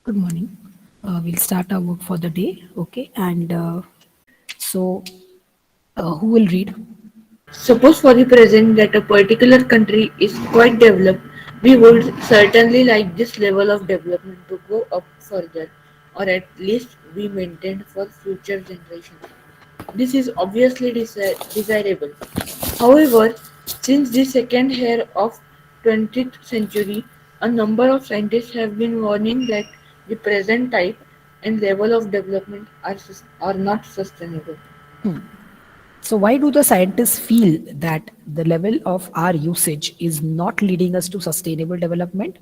Good morning. We'll start our work for the day. Okay. And so, who will read? Suppose for the present that a particular country is quite developed, we would certainly like this level of development to go up further, or at least be maintained for future generations. This is obviously desirable. However, since the second half of 20th century, a number of scientists have been warning that the present type and level of development are not sustainable. So, why do the scientists feel that the level of our usage is not leading us to sustainable development?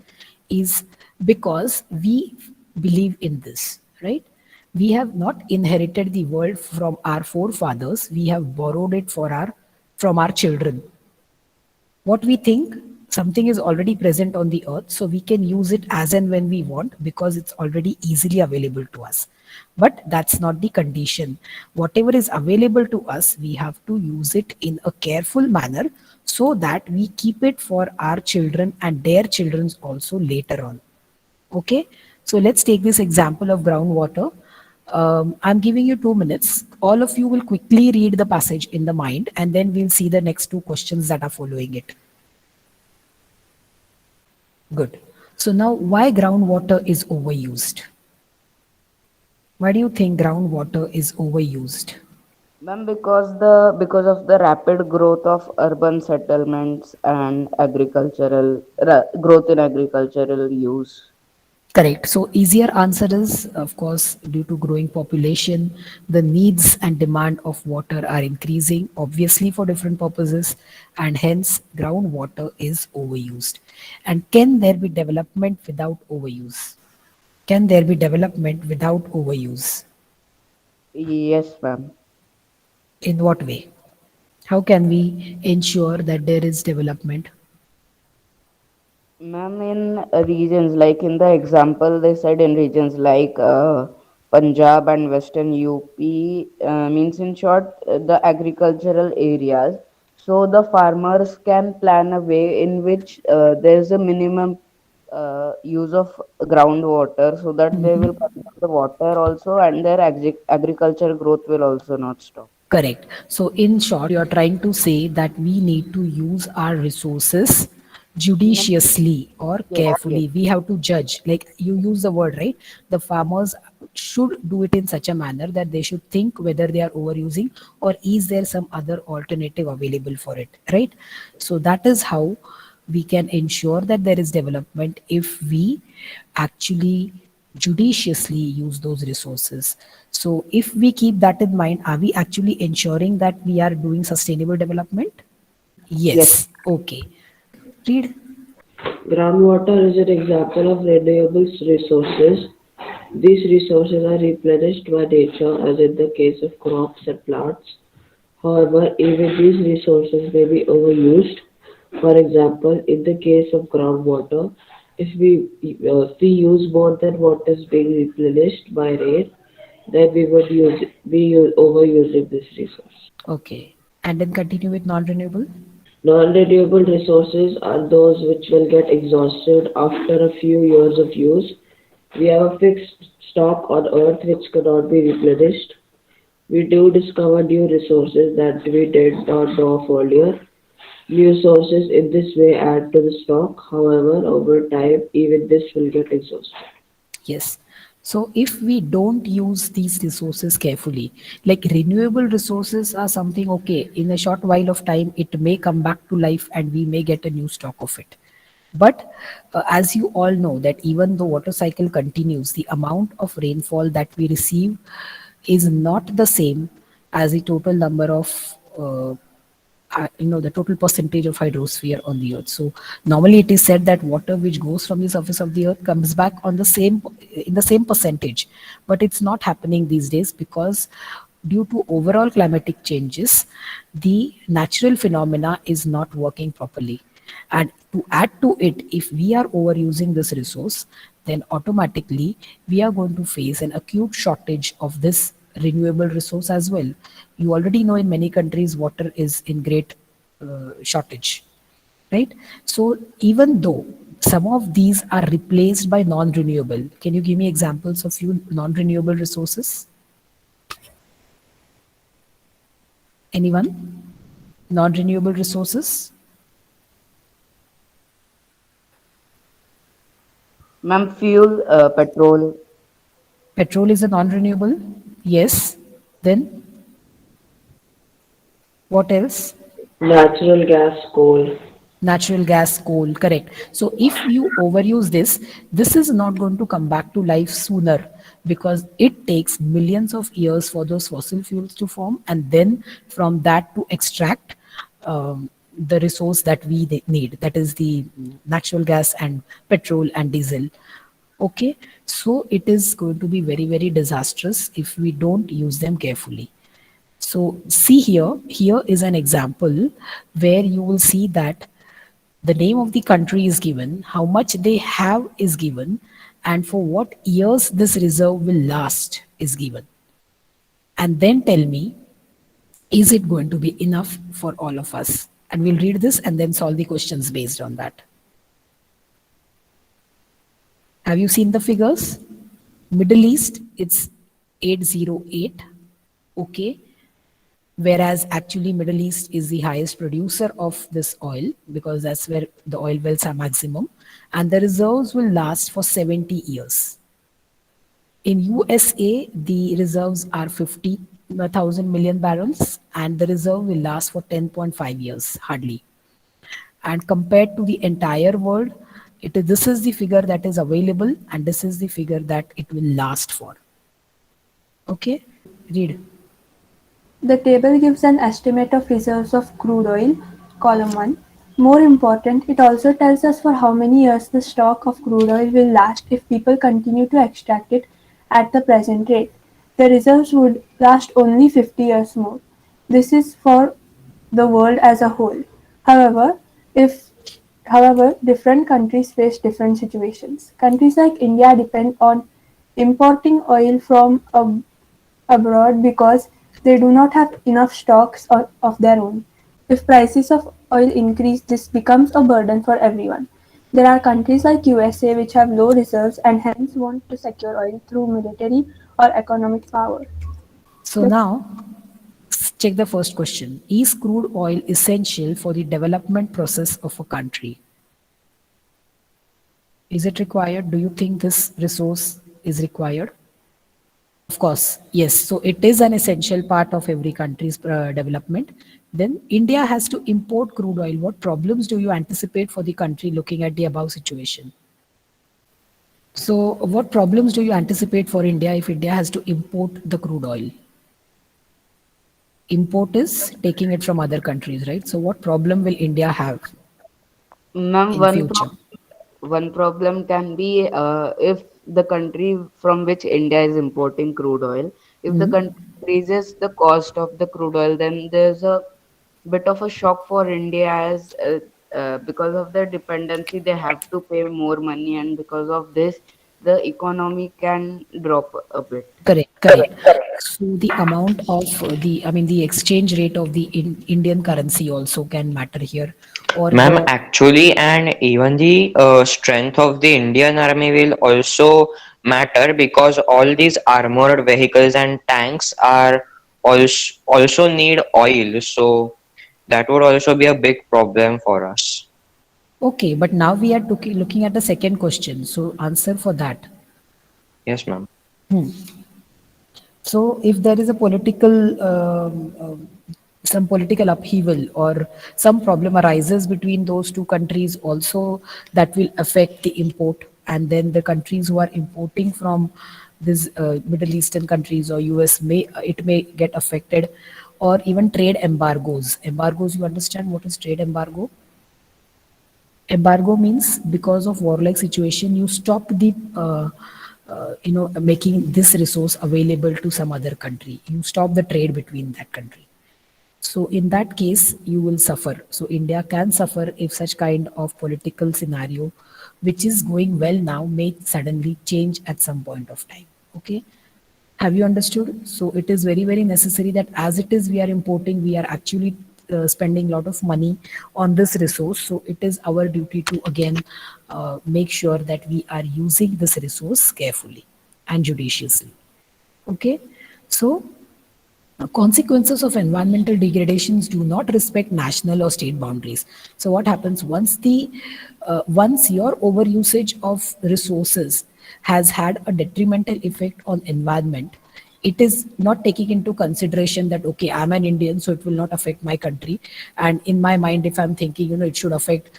Is because we believe in this, right? We have not inherited the world from our forefathers. We have borrowed it for our from our children. What we think, something is already present on the earth, so we can use it as and when we want because it's already easily available to us. But that's not the condition. Whatever is available to us, we have to use it in a careful manner so that we keep it for our children and their children's also later on. Okay, so let's take this example of groundwater. I'm giving you 2 minutes. All of you will quickly read the passage in the mind, and then we'll see the next two questions that are following it. Good. So now, why groundwater is overused? Why do you think groundwater is overused? Ma'am, because of the rapid growth of urban settlements and growth in agricultural use. Correct. So easier answer is, of course, due to growing population, the needs and demand of water are increasing, obviously for different purposes, and hence groundwater is overused. And can there be development without overuse? Can there be development without overuse? Yes, ma'am. In what way? How can we ensure that there is development? Ma'am, in regions like in the example they said in regions like Punjab and Western UP, means in short the agricultural areas. So the farmers can plan a way in which there is a minimum use of groundwater so that they will conserve the water also and their agriculture growth will also not stop. Correct. So, in short, you're trying to say that we need to use our resources In a, judiciously or yes, yes, carefully. We have to judge, like you use the word, right? The farmers should do it in such a manner that they should think whether they are overusing or is there some other alternative available for it, right? So, that is how we can ensure that there is development if we actually judiciously use those resources. So, if we keep that in mind, are we actually ensuring that we are doing sustainable development? yes. Yes. Okay. Read. Groundwater is an example of renewable resources. These resources are replenished by nature, as in the case of crops and plants. However, even these resources may be overused. For example, in the case of groundwater, if we use more than what is being replenished by rain, then we would overusing this resource. Okay. And then continue with non renewable. Non-renewable resources are those which will get exhausted after a few years of use. We have a fixed stock on Earth which cannot be replenished. We do discover new resources that we did not know of earlier. New sources in this way add to the stock. However, over time, even this will get exhausted. Yes. So if we don't use these resources carefully, like renewable resources are something okay, in a short while of time, it may come back to life and we may get a new stock of it. But as you all know, that even though water cycle continues, the amount of rainfall that we receive is not the same as the total number of the total percentage of hydrosphere on the earth. So normally it is said that water which goes from the surface of the earth comes back on the same in the same percentage, but it's not happening these days because due to overall climatic changes, the natural phenomena is not working properly. And to add to it, if we are overusing this resource, then automatically we are going to face an acute shortage of this renewable resource as well. You already know in many countries water is in great shortage, right? So even though Some of these are replaced by non-renewable. Can you give me examples of few non-renewable resources? Anyone? Non-renewable resources? Ma'am, fuel, petrol. Petrol is a non-renewable. Yes. Then what else? Natural gas, coal. Natural gas, coal, correct. So if you overuse this is not going to come back to life sooner, because it takes millions of years for those fossil fuels to form, and then from that to extract the resource that we need, that is the natural gas and petrol and diesel. Okay, so it is going to be very, very disastrous if we don't use them carefully. So see here, here is an example where you will see that the name of the country is given, how much they have is given, and for what years this reserve will last is given. And then tell me, is it going to be enough for all of us? And we'll read this and then solve the questions based on that. Have you seen the figures? Middle East, it's 808. Okay. Whereas actually Middle East is the highest producer of this oil, because that's where the oil wells are maximum, and the reserves will last for 70 years. In USA, the reserves are 50,000 million barrels, and the reserve will last for 10.5 years hardly. And compared to the entire world, this is the figure that is available, and this is the figure that it will last for. Okay, read. The table gives an estimate of reserves of crude oil, column 1. More important, it also tells us for how many years the stock of crude oil will last if people continue to extract it at the present rate. The reserves would last only 50 years more. This is for the world as a whole. However, if However, different countries face different situations. Countries like India depend on importing oil from abroad because they do not have enough stocks of their own. If prices of oil increase, this becomes a burden for everyone. There are countries like USA which have low reserves and hence want to secure oil through military or economic power. So now, check the first question. Is crude oil essential for the development process of a country? Is it required? Do you think this resource is required? Of course, yes. So it is an essential part of every country's development. Then India has to import crude oil. What problems do you anticipate for the country looking at the above situation? So what problems do you anticipate for India if India has to import the crude oil? Import is taking it from other countries, right? So what problem will India have Ma'am, in future? one problem can be if the country from which India is importing crude oil, if the country increases the cost of the crude oil, then there's a bit of a shock for India as because of their dependency, they have to pay more money, and because of this, the economy can drop a bit. Correct, correct. So the amount of the exchange rate of the Indian currency also can matter here, or Ma'am, the actually, and even the strength of the Indian Army will also matter because all these armored vehicles and tanks are also need oil. So that would also be a big problem for us. okay. But now we are looking at the second question. So answer for that. Yes, ma'am. So, if there is a some political upheaval or some problem arises between those two countries, also that will affect the import, and then the countries who are importing from these Middle Eastern countries or US may get affected, or even trade embargoes. Embargoes, you understand what is trade embargo? Embargo means because of warlike situation, you stop the making this resource available to some other country. You stop the trade between that country. So in that case, you will suffer. So India can suffer if such kind of political scenario, which is going well now, may suddenly change at some point of time. Okay. Have you understood? So it is very, very necessary that as it is we are importing, we are actually spending a lot of money on this resource. So it is our duty to again make sure that we are using this resource carefully and judiciously. Okay, so consequences of environmental degradations do not respect national or state boundaries. So what happens once your overusage of resources has had a detrimental effect on environment, it is not taking into consideration that okay, I'm an Indian, so it will not affect my country, and in my mind if I'm thinking it should affect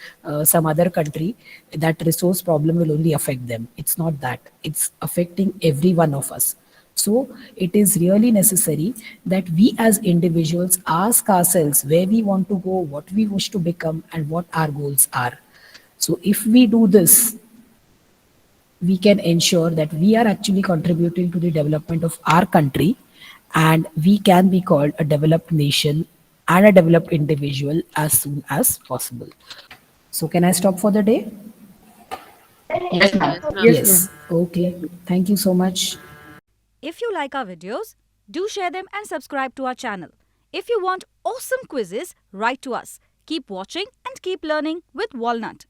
some other country, that resource problem will only affect them. It's not that, it's affecting every one of us. So it is really necessary that we as individuals ask ourselves where we want to go, what we wish to become, and what our goals are. So if we do this, we can ensure that we are actually contributing to the development of our country, and we can be called a developed nation and a developed individual as soon as possible. So can I stop for the day? Yes, ma'am. Yes, ma'am. Yes. Okay. Thank you so much. If you like our videos, do share them and subscribe to our channel. If you want awesome quizzes, write to us. Keep watching and keep learning with Walnut.